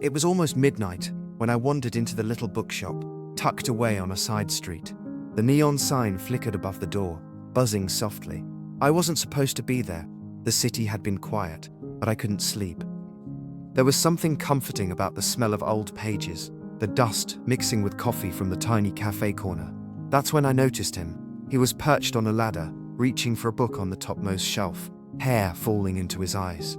It was almost midnight when I wandered into the little bookshop, tucked away on a side street. The neon sign flickered above the door, buzzing softly. I wasn't supposed to be there. The city had been quiet, but I couldn't sleep. There was something comforting about the smell of old pages, the dust mixing with coffee from the tiny cafe corner. That's when I noticed him. He was perched on a ladder, reaching for a book on the topmost shelf, hair falling into his eyes.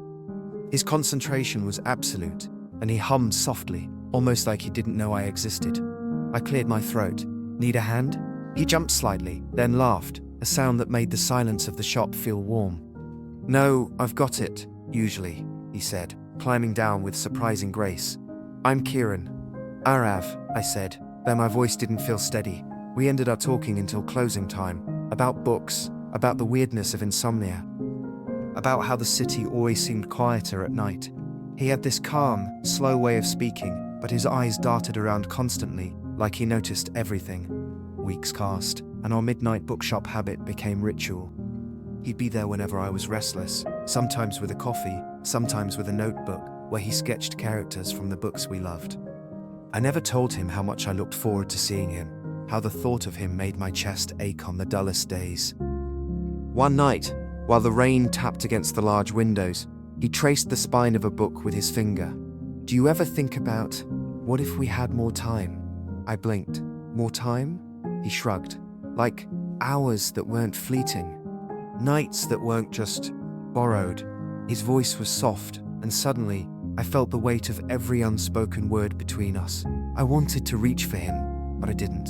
His concentration was absolute, and he hummed softly, almost like he didn't know I existed. I cleared my throat. "Need a hand?" He jumped slightly, then laughed, a sound that made the silence of the shop feel warm. "No, I've got it, usually," he said, climbing down with surprising grace. "I'm Kiran." "Arav," I said, though my voice didn't feel steady. We ended up talking until closing time, about books, about the weirdness of insomnia, about how the city always seemed quieter at night. He had this calm, slow way of speaking, but his eyes darted around constantly, like he noticed everything. Weeks passed, and our midnight bookshop habit became ritual. He'd be there whenever I was restless, sometimes with a coffee, sometimes with a notebook, where he sketched characters from the books we loved. I never told him how much I looked forward to seeing him, how the thought of him made my chest ache on the dullest days. One night, while the rain tapped against the large windows, he traced the spine of a book with his finger. "Do you ever think about, what if we had more time?" I blinked. "More time?" He shrugged. "Like hours that weren't fleeting. Nights that weren't just borrowed." His voice was soft, and suddenly, I felt the weight of every unspoken word between us. I wanted to reach for him, but I didn't.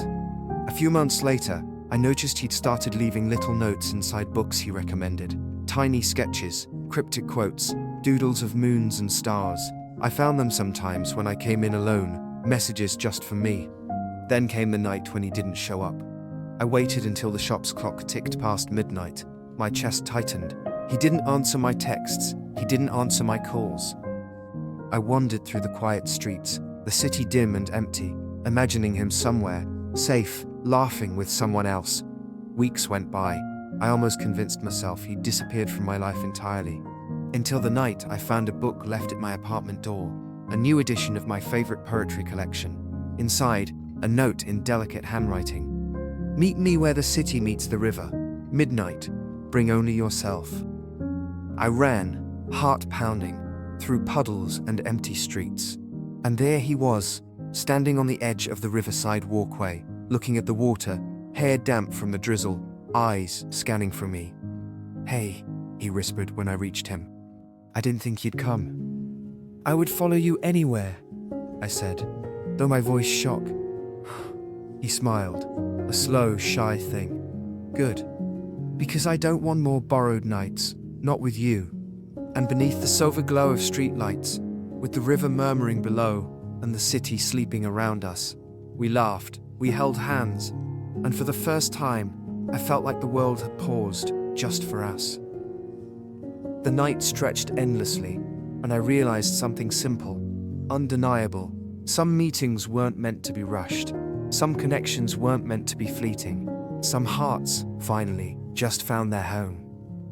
A few months later, I noticed he'd started leaving little notes inside books he recommended. Tiny sketches, cryptic quotes, doodles of moons and stars. I found them sometimes when I came in alone, messages just for me. Then came the night when he didn't show up. I waited until the shop's clock ticked past midnight. My chest tightened. He didn't answer my texts. He didn't answer my calls. I wandered through the quiet streets, the city dim and empty, imagining him somewhere, safe, laughing with someone else. Weeks went by. I almost convinced myself he'd disappeared from my life entirely. Until the night I found a book left at my apartment door, a new edition of my favorite poetry collection. Inside, a note in delicate handwriting. "Meet me where the city meets the river. Midnight. Bring only yourself." I ran, heart pounding, through puddles and empty streets. And there he was, standing on the edge of the riverside walkway, looking at the water, hair damp from the drizzle, eyes scanning for me. "Hey," he whispered when I reached him. "I didn't think you'd come." "I would follow you anywhere," I said, though my voice shook. He smiled, a slow, shy thing. "Good. Because I don't want more borrowed nights, not with you." And beneath the silver glow of streetlights, with the river murmuring below and the city sleeping around us, we laughed, we held hands, and for the first time, I felt like the world had paused just for us. The night stretched endlessly, and I realized something simple, undeniable. Some meetings weren't meant to be rushed. Some connections weren't meant to be fleeting. Some hearts, finally, just found their home.